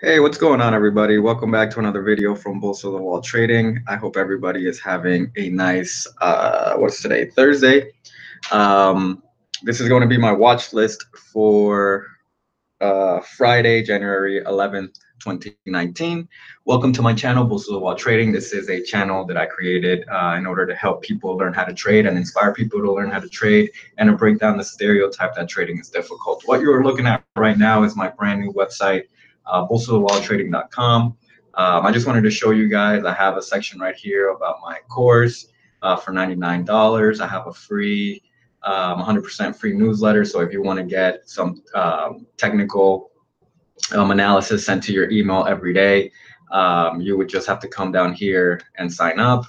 Hey, what's going on, everybody? Welcome back to another video from Bulls of the Wall Trading. I hope everybody is having a nice, what's today? Thursday. This is going to be my watch list for Friday, January 11th, 2019. Welcome to my channel, Bulls of the Wall Trading. This is a channel that I created in order to help people learn how to trade and inspire people to learn how to trade and to break down the stereotype that trading is difficult. What you're looking at right now is my brand new website, bullsofthewalltrading.com. I just wanted to show you guys, I have a section right here about my course for $99. I have a free 100% free newsletter. So if you want to get some technical analysis sent to your email every day, you would just have to come down here and sign up.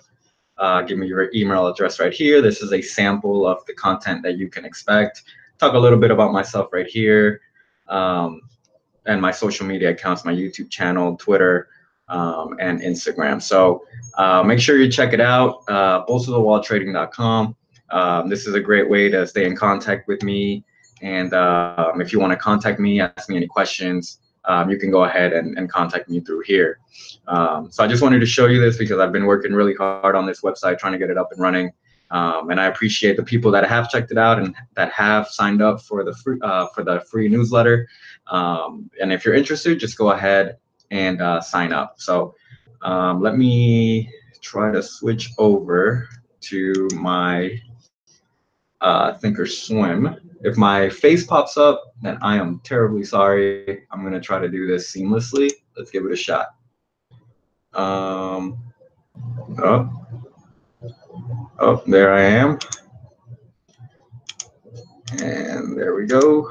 Give me your email address right here. This is a sample of the content that you can expect. Talk a little bit about myself right here, and my social media accounts, my YouTube channel, Twitter, and Instagram. So make sure you check it out, bullsofthewalltrading.com. This is a great way to stay in contact with me. And if you want to contact me, ask me any questions, you can go ahead and contact me through here. So I just wanted to show you this because I've been working really hard on this website, trying to get it up and running. And I appreciate the people that have checked it out and that have signed up for the free newsletter. And if you're interested, just go ahead and sign up. So let me try to switch over to my Thinkorswim. If my face pops up, then I am terribly sorry. I'm going to try to do this seamlessly. Let's give it a shot. Oh, there I am. And there we go.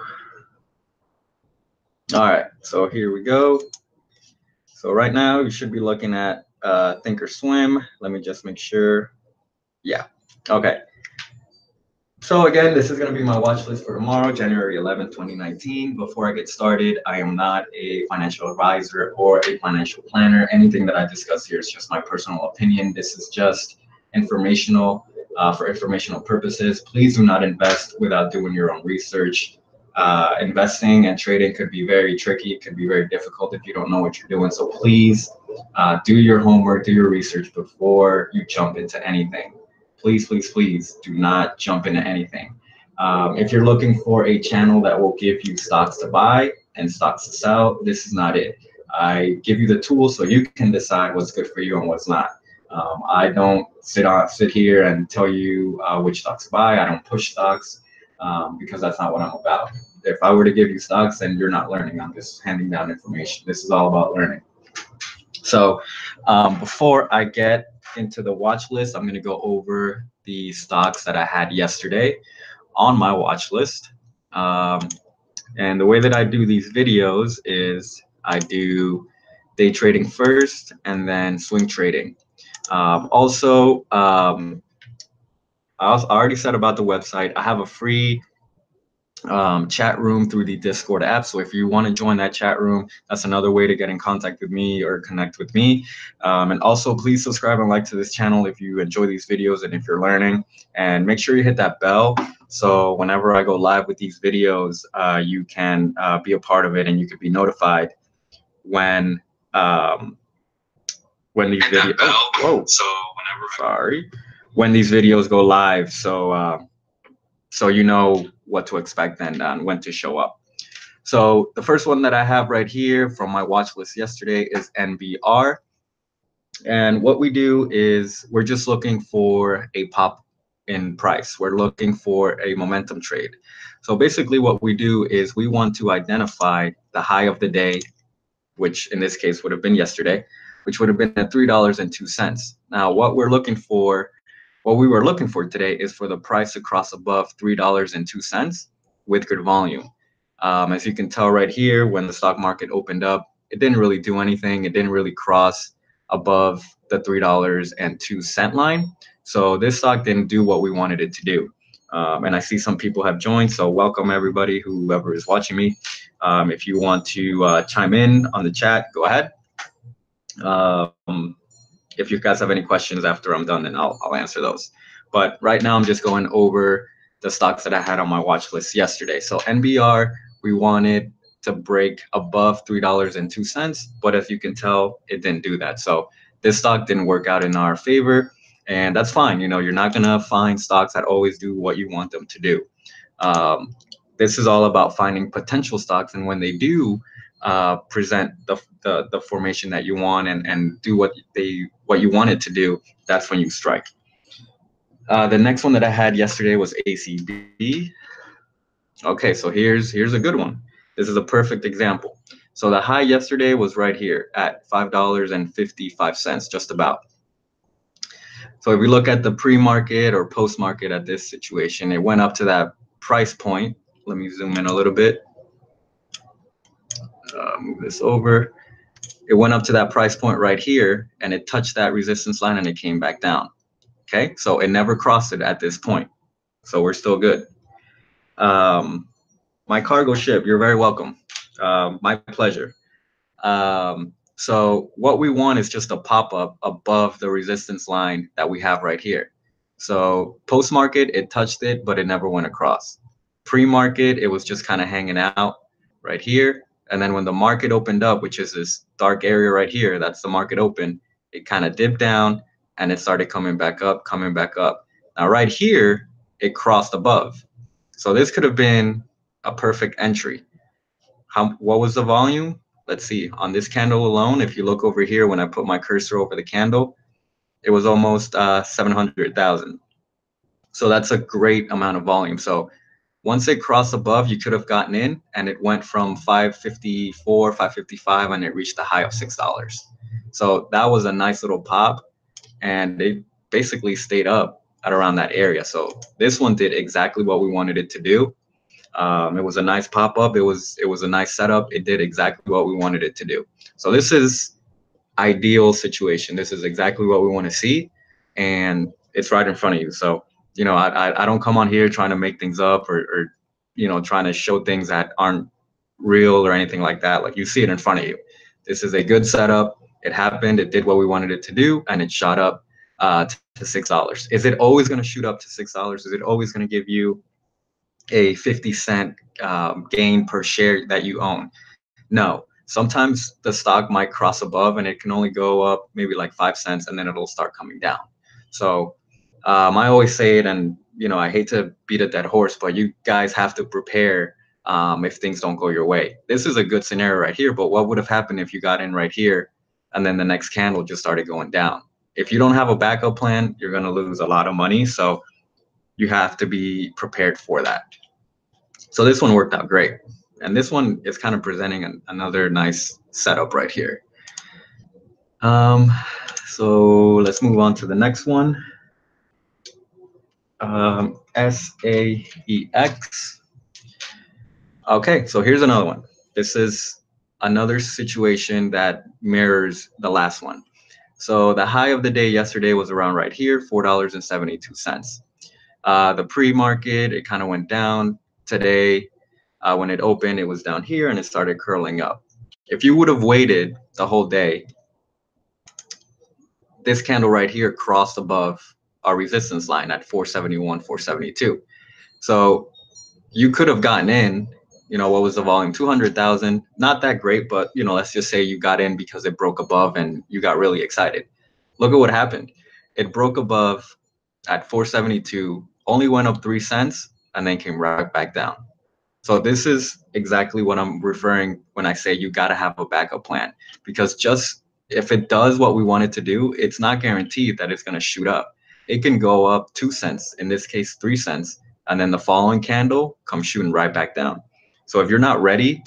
All right, so here we go. So right now you should be looking at Thinkorswim. Let me just make sure. Yeah, okay. So again, this is going to be my watch list for tomorrow, January 11th, 2019. Before I get started, I am not a financial advisor or a financial planner. Anything that I discuss here is just my personal opinion. This is just informational for informational purposes. Please do not invest without doing your own research. Investing and trading could be very tricky. It could be very difficult if you don't know what you're doing. So please do your homework, do your research before you jump into anything. Please, please, please do not jump into anything. If you're looking for a channel that will give you stocks to buy and stocks to sell, this is not it. I give you the tools so you can decide what's good for you and what's not. I don't sit here and tell you which stocks to buy. I don't push stocks because that's not what I'm about. If I were to give you stocks, then you're not learning. I'm just handing down information. This is all about learning. So before I get into the watch list, I'm going to go over the stocks that I had yesterday on my watch list. And the way that I do these videos is I do day trading first and then swing trading. I already said about the website. I have a free chat room through the Discord app. So if you want to join that chat room, that's another way to get in contact with me or connect with me. And also, please subscribe and like to this channel if you enjoy these videos and if you're learning. And make sure you hit that bell so whenever I go live with these videos, you can be a part of it and you can be notified when these videos. Oh, so when these videos go live, so you know what to expect and when to show up. So the first one that I have right here from my watch list yesterday is NBR. And what we do is we're just looking for a pop in price. We're looking for a momentum trade. So basically what we do is we want to identify the high of the day, which in this case would have been yesterday, which would have been at $3.02. Now what we were looking for today is for the price to cross above $3.02 with good volume. As you can tell right here, when the stock market opened up, it didn't really do anything. It didn't really cross above the $3.02 line. So this stock didn't do what we wanted it to do. And I see some people have joined, so welcome everybody, whoever is watching me. If you want to chime in on the chat, go ahead. If you guys have any questions after I'm done, then I'll answer those. But right now I'm just going over the stocks that I had on my watch list yesterday. So NBR, we wanted to break above $3.02, but as you can tell, it didn't do that. So this stock didn't work out in our favor, and that's fine. You know, you're not gonna find stocks that always do what you want them to do. Um, this is all about finding potential stocks, and when they do present the formation that you want and do what you want it to do, that's when you strike. The next one that I had yesterday was ACB. Okay, so here's a good one. This is a perfect example. So the high yesterday was right here at $5.55, just about. So if we look at the pre-market or post-market at this situation, it went up to that price point. Let me zoom in a little bit. Move this over. It went up to that price point right here, and it touched that resistance line, and it came back down. Okay, so it never crossed it at this point. So we're still good. My cargo ship, you're very welcome. My pleasure. So what we want is just a pop-up above the resistance line that we have right here. So post-market, it touched it, but it never went across. Pre-market, it was just kind of hanging out right here. And then when the market opened up, which is this dark area right here, that's the market open, it kind of dipped down and it started coming back up, coming back up. Now right here, it crossed above. So this could have been a perfect entry. What was the volume? Let's see, on this candle alone, if you look over here, when I put my cursor over the candle, it was almost 700,000. So that's a great amount of volume. So once it crossed above, you could have gotten in, and it went from 554, 555, and it reached the high of $6. So that was a nice little pop, and it basically stayed up at around that area. So this one did exactly what we wanted it to do. It was a nice pop-up. It was a nice setup. It did exactly what we wanted it to do. So this is ideal situation. This is exactly what we want to see, and it's right in front of you. So, you know, I don't come on here trying to make things up or you know, trying to show things that aren't real or anything like that. Like, you see it in front of you. This is a good setup. It happened. It did what we wanted it to do, and it shot up to $6. Is it always going to shoot up to $6? Is it always going to give you a 50-cent gain per share that you own? No. Sometimes the stock might cross above and it can only go up maybe like 5 cents, and then it'll start coming down. So I always say it, and you know, I hate to beat a dead horse, but you guys have to prepare if things don't go your way. This is a good scenario right here, but what would have happened if you got in right here and then the next candle just started going down? If you don't have a backup plan, you're going to lose a lot of money. So you have to be prepared for that. So this one worked out great. And this one is kind of presenting another nice setup right here. So let's move on to the next one. SAEX. Okay, so here's another one. This is another situation that mirrors the last one. So the high of the day yesterday was around right here, $4.72. The pre-market, it kind of went down. Today, when it opened, it was down here and it started curling up. If you would have waited the whole day, this candle right here crossed above our resistance line at 471, 472. So you could have gotten in. You know, what was the volume? 200,000. Not that great, but you know, let's just say you got in because it broke above and you got really excited. Look at what happened. It broke above at 472, only went up 3 cents, and then came right back down. So this is exactly what I'm referring when I say you got to have a backup plan, because just if it does what we want it to do, it's not guaranteed that it's going to shoot up. It can go up 2 cents, in this case 3 cents, and then the following candle comes shooting right back down. So if you're not ready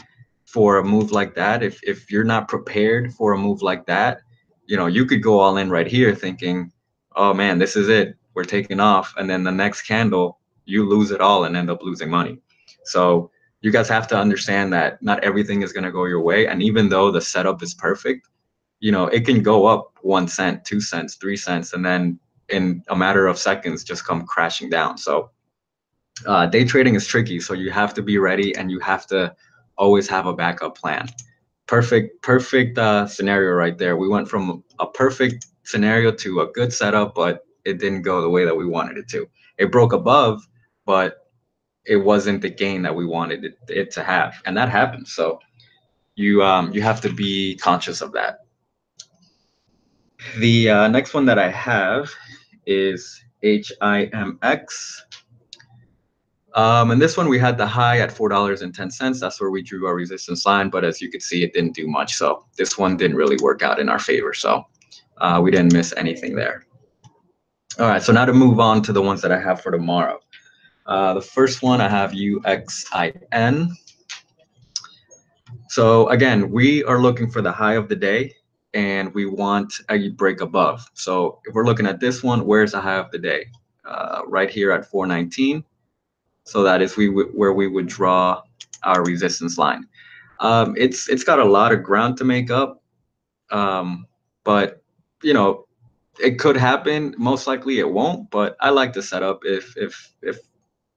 for a move like that, if you're not prepared for a move like that, you know, you could go all in right here thinking, oh man, this is it, we're taking off, and then the next candle you lose it all and end up losing money. So you guys have to understand that not everything is going to go your way, and even though the setup is perfect, you know, it can go up 1 cent, 2 cents, 3 cents, and then in a matter of seconds just come crashing down. So day trading is tricky, so you have to be ready and you have to always have a backup plan. Perfect scenario right there. We went from a perfect scenario to a good setup, but it didn't go the way that we wanted it to. It broke above, but it wasn't the gain that we wanted it to have, and that happens. So you have to be conscious of that. The next one that I have is HIMX. And this one we had the high at $4.10. That's where we drew our resistance line, but as you can see, it didn't do much. So this one didn't really work out in our favor. So we didn't miss anything there. All right, so now to move on to the ones that I have for tomorrow. The first one I have UXIN. So again, we are looking for the high of the day, and we want a break above. So if we're looking at this one, where's the high of the day? Right here at 419. So that is where we would draw our resistance line. It's got a lot of ground to make up, but you know, it could happen. Most likely it won't, but I like the setup. If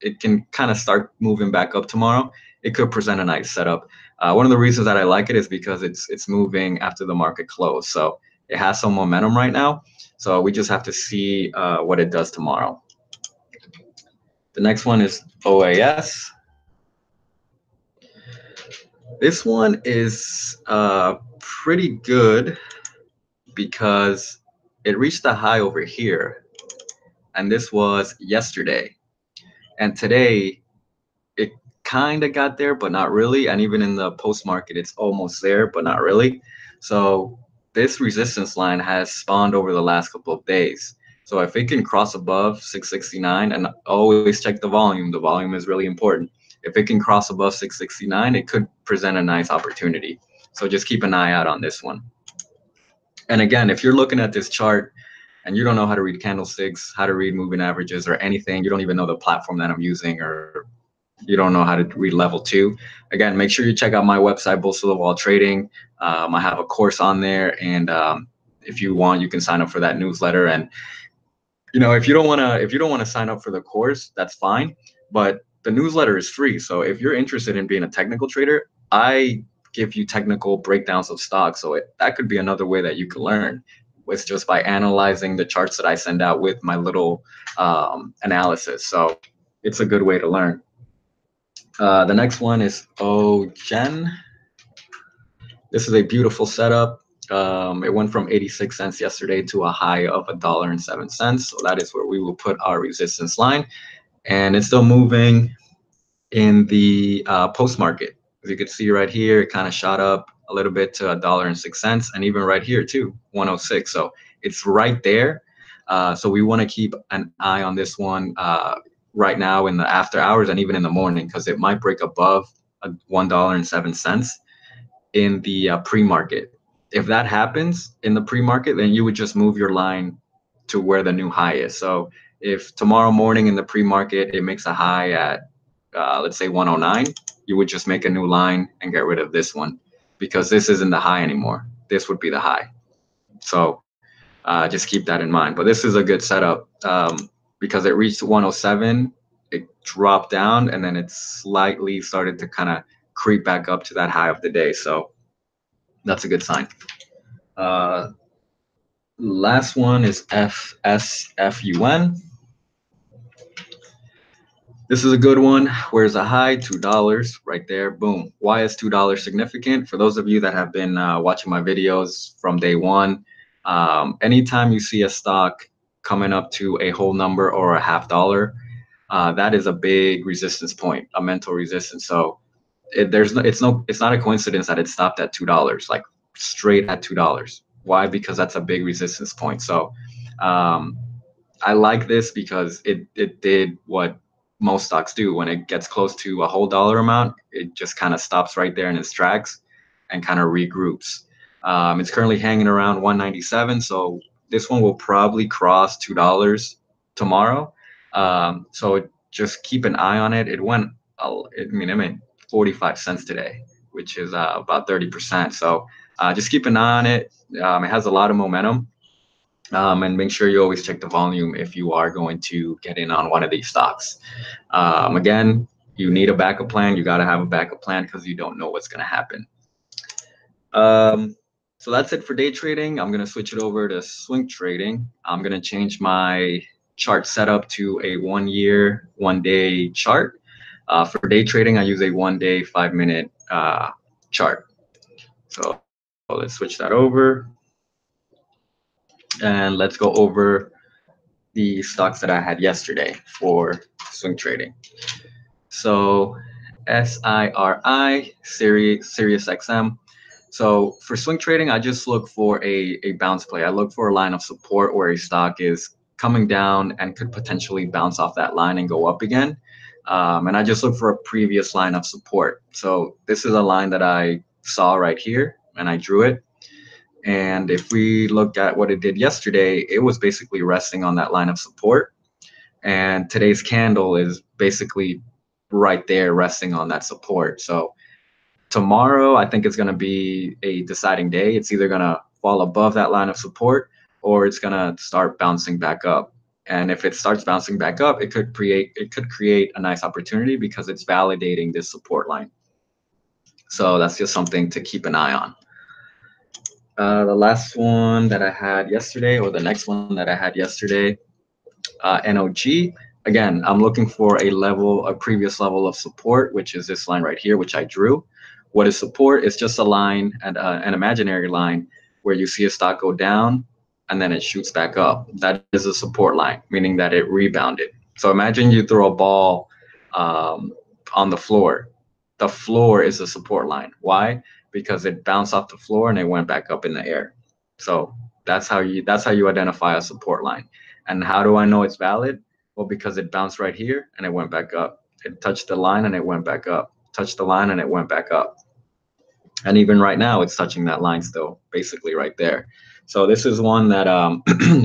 it can kind of start moving back up tomorrow, it could present a nice setup. One of the reasons that I like it is because it's moving after the market close, so it has some momentum right now. So we just have to see what it does tomorrow. The next one is OAS. This one is pretty good because it reached a high over here, and this was yesterday. And today, it kind of got there, but not really. And even in the post market, it's almost there, but not really. So this resistance line has spawned over the last couple of days. So if it can cross above 669, and always check the volume is really important. If it can cross above 669, it could present a nice opportunity. So just keep an eye out on this one. And again, if you're looking at this chart and you don't know how to read candlesticks, how to read moving averages or anything, you don't even know the platform that I'm using, or you don't know how to read level 2, again, make sure you check out my website, Bulls to the Wall Trading. I have a course on there, and if you want, you can sign up for that newsletter. And you know, if you don't want to sign up for the course, that's fine, but the newsletter is free. So if you're interested in being a technical trader, I give you technical breakdowns of stocks. So that could be another way that you can learn, with just by analyzing the charts that I send out with my little analysis. So it's a good way to learn. The next one is OGen. This is a beautiful setup. It went from 86 cents yesterday to a high of $1.07. So that is where we will put our resistance line. And it's still moving in the post market. As you can see right here, it kind of shot up a little bit to $1.06, and even right here too, 106. So it's right there. So we want to keep an eye on this one right now in the after hours and even in the morning, because it might break above $1.07 in the pre-market. If that happens in the pre-market, then you would just move your line to where the new high is. So if tomorrow morning in the pre-market it makes a high at let's say 109, you would just make a new line and get rid of this one, because this isn't the high anymore. This would be the high. So just keep that in mind. But this is a good setup because it reached 107, it dropped down, and then it slightly started to kind of creep back up to that high of the day. So that's a good sign. Last one is FSFUN. This is a good one. Where's a high? $2 right there. Boom. Why is $2 significant? For those of you that have been watching my videos from day one, anytime you see a stock coming up to a whole number or a $0.50, that is a big resistance point, a mental resistance. So it's not a coincidence that it stopped at $2, like straight at $2. Why? Because that's a big resistance point. So I like this because it did what most stocks do. When it gets close to a whole dollar amount, it just kind of stops right there in its tracks and kind of regroups. It's currently hanging around 197, so this one will probably cross $2 tomorrow. So just keep an eye on it. It made 45 cents today, which is about 30%. So just keep an eye on it. It has a lot of momentum. And make sure you always check the volume if you are going to get in on one of these stocks. Again, you need a backup plan. You got to have a backup plan because you don't know what's going to happen. So that's it for day trading. I'm going to switch it over to swing trading. I'm going to change my chart setup to a 1 year, 1 day chart. For day trading, I use a 1 day, 5 minute chart. So let's switch that over. And let's go over the stocks that I had yesterday for swing trading. So SIRI, Sirius XM. So for swing trading, I just look for a bounce play. I look for a line of support where a stock is coming down and could potentially bounce off that line and go up again. And I just look for a previous line of support. So this is a line that I saw right here and I drew it. And if we look at what it did yesterday, it was basically resting on that line of support. And today's candle is basically right there resting on that support. So tomorrow, I think it's going to be a deciding day. It's either going to fall above that line of support or it's going to start bouncing back up. And if it starts bouncing back up, it could create a nice opportunity because it's validating this support line. So that's just something to keep an eye on. The last one that I had yesterday, or the next one that I had yesterday, NOG. Again, I'm looking for a previous level of support, which is this line right here, which I drew. What is support? It's just a line, and an imaginary line, where you see a stock go down and then it shoots back up. That is a support line, meaning that it rebounded. So imagine you throw a ball on the floor. The floor is a support line. Why? Because it bounced off the floor and it went back up in the air. So that's how you identify a support line. And how do I know it's valid? Well, because it bounced right here and it went back up. It touched the line and it went back up. Touched the line and it went back up. And even right now, it's touching that line still, basically right there. So this is one that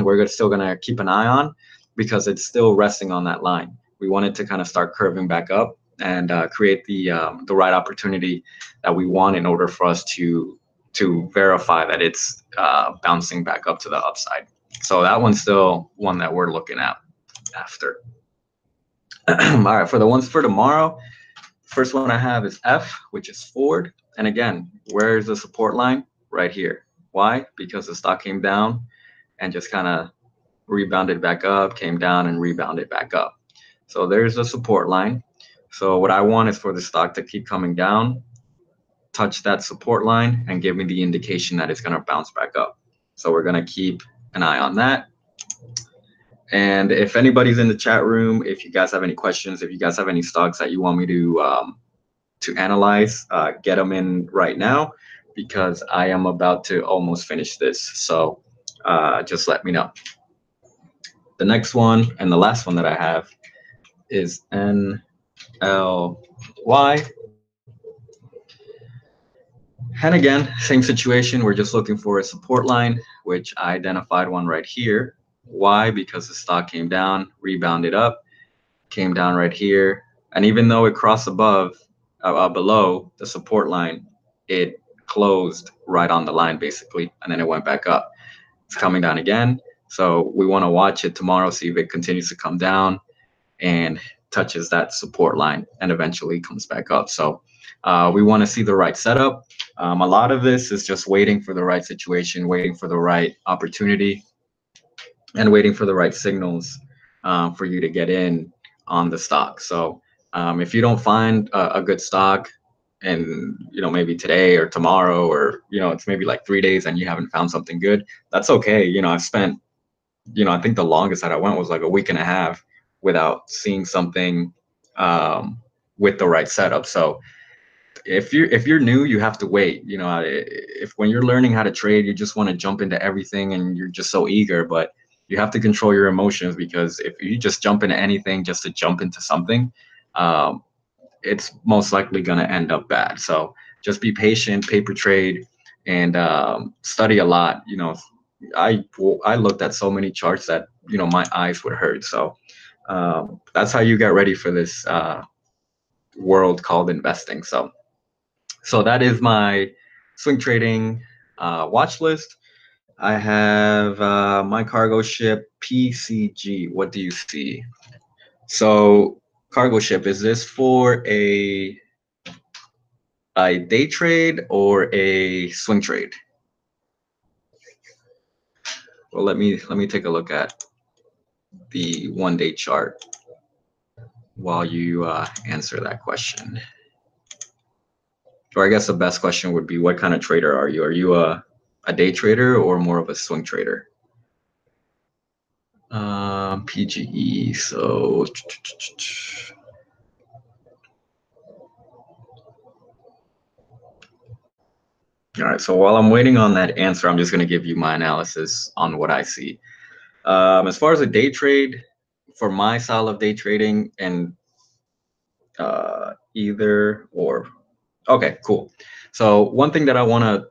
we're still gonna keep an eye on because it's still resting on that line. We want it to kind of start curving back up and create the right opportunity that we want in order for us to verify that it's bouncing back up to the upside. So that one's still one that we're looking at after. All right, for the ones for tomorrow, first one I have is F, which is Ford. And again, where is the support line? Right here. Why? Because the stock came down and just kind of rebounded back up, came down and rebounded back up. So there's the support line. So what I want is for the stock to keep coming down, touch that support line, and give me the indication that it's going to bounce back up. So we're going to keep an eye on that. And if anybody's in the chat room, if you guys have any questions, if you guys have any stocks that you want me to analyze, get them in right now because I am about to almost finish this. So just let me know. The next one and the last one that I have is NLY. And again, same situation. We're just looking for a support line, which I identified one right here. Why? Because the stock came down, rebounded up, came down right here. And even though it crossed below the support line, it closed right on the line basically, and then it went back up. It's coming down again. So we want to watch it tomorrow, see if it continues to come down and touches that support line and eventually comes back up. So we want to see the right setup. A lot of this is just waiting for the right situation, waiting for the right opportunity, and waiting for the right signals for you to get in on the stock. So if you don't find a good stock, and maybe today or tomorrow, or it's maybe like 3 days and you haven't found something good, that's okay. I've spent, I think the longest that I went was like a week and a half without seeing something with the right setup. So if you're new, you have to wait. If when you're learning how to trade, you just want to jump into everything and you're just so eager, but you have to control your emotions, because if you just jump into anything just to jump into something, it's most likely going to end up bad. So just be patient, paper trade, and study a lot. I looked at so many charts that my eyes would hurt. So that's how you get ready for this world called investing. So that is my swing trading watch list. I have my cargo ship PCG. What do you see? So cargo ship, is this for a day trade or a swing trade? Well, let me take a look at the 1 day chart. while you answer that question. Or I guess the best question would be, what kind of trader are you? Are you a day trader or more of a swing trader? PGE, so all right, so while I'm waiting on that answer, I'm just going to give you my analysis on what I see. As far as a day trade, for my style of day trading, and either or. Okay, cool. So one thing that I want to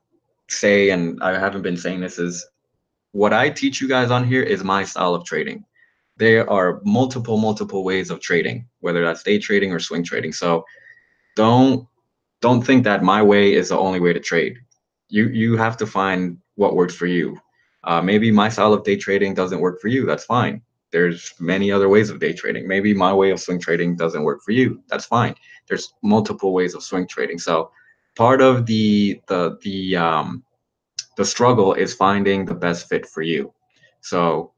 say, and I haven't been saying this, is what I teach you guys on here is my style of trading. There are multiple ways of trading, whether that's day trading or swing trading. So don't think that my way is the only way to trade. You have to find what works for you. Maybe my style of day trading doesn't work for you. That's fine. There's many other ways of day trading. Maybe my way of swing trading doesn't work for you. That's fine. There's multiple ways of swing trading. So part of the struggle is finding the best fit for you. So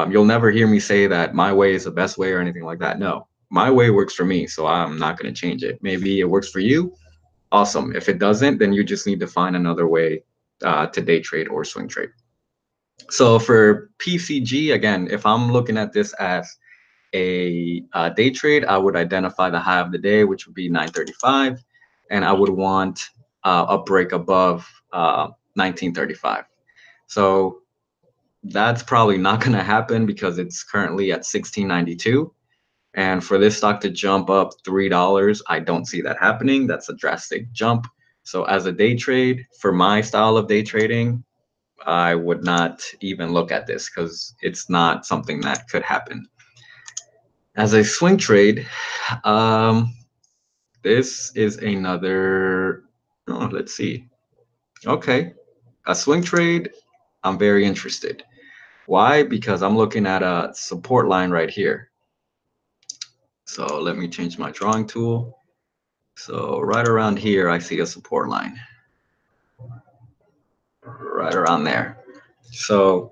you'll never hear me say that my way is the best way or anything like that. No, my way works for me, so I'm not going to change it. Maybe it works for you. Awesome. If it doesn't, then you just need to find another way to day trade or swing trade. So for PCG, again, if I'm looking at this as a day trade, I would identify the high of the day, which would be 935, and I would want a break above 1935. So that's probably not going to happen because it's currently at 1692. And for this stock to jump up $3, I don't see that happening. That's a drastic jump. So as a day trade, for my style of day trading, I would not even look at this because it's not something that could happen. As a swing trade, this is another, oh, let's see. Okay, a swing trade, I'm very interested. Why? Because I'm looking at a support line right here. So let me change my drawing tool. So right around here, I see a support line. Right around there. So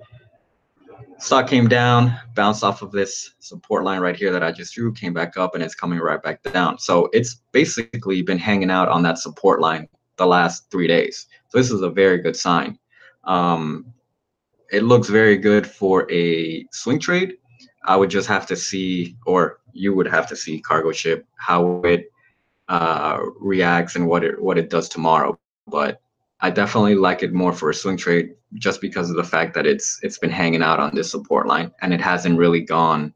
stock came down, bounced off of this support line right here that I just drew, came back up, and it's coming right back down. So it's basically been hanging out on that support line the last 3 days. So this is a very good sign. It looks very good for a swing trade. I would just have to see, or you would have to see, cargo ship, how it reacts and what it does tomorrow. But I definitely like it more for a swing trade just because of the fact that it's been hanging out on this support line and it hasn't really gone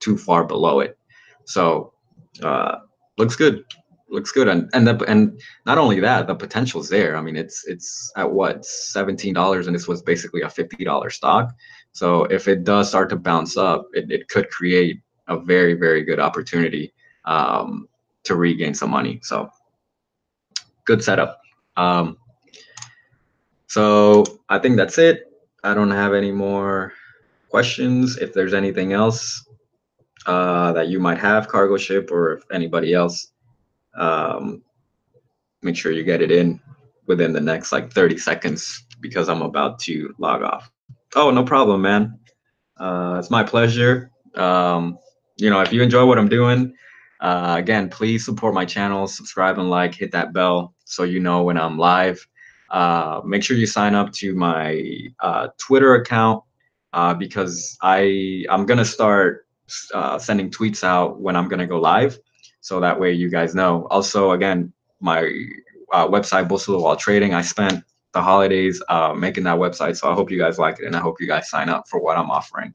too far below it. So looks good. Looks good. And not only that, the potential's there. I mean, it's at what, $17, and this was basically a $50 stock. So if it does start to bounce up, it could create a very good opportunity to regain some money. So good setup. So I think that's it. I don't have any more questions. If there's anything else that you might have, cargo ship, or if anybody else, make sure you get it in within the next like 30 seconds because I'm about to log off. Oh, no problem, man. It's my pleasure. If you enjoy what I'm doing, again, please support my channel, subscribe and like, hit that bell so you know when I'm live. Make sure you sign up to my Twitter account because I'm gonna start sending tweets out when I'm gonna go live, so that way you guys know. Also, again, my website, Bustle While Trading. I spent the holidays making that website, so I hope you guys like it and I hope you guys sign up for what I'm offering.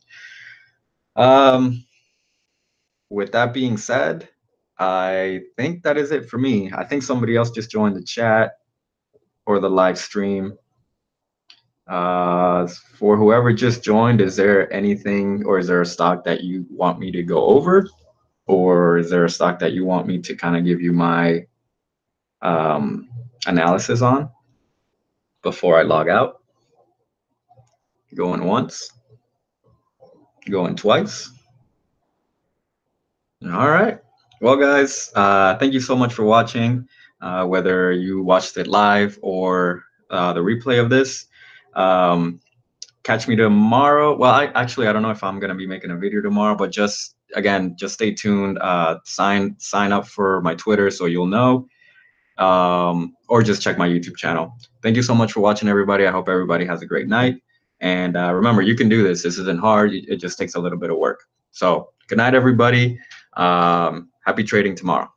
With that being said, I think that is it for me. I think somebody else just joined the chat or the live stream. For whoever just joined, is there anything, or is there a stock that you want me to go over, or is there a stock that you want me to kind of give you my analysis on before I log out? Going once, going twice. All right. Well, guys, thank you so much for watching, whether you watched it live or the replay of this. Catch me tomorrow. Well, I don't know if I'm going to be making a video tomorrow, but just again, just stay tuned. Sign up for my Twitter so you'll know, or just check my YouTube channel. Thank you so much for watching, everybody. I hope everybody has a great night. And remember, you can do this. This isn't hard. It just takes a little bit of work. So good night, everybody. Happy trading tomorrow.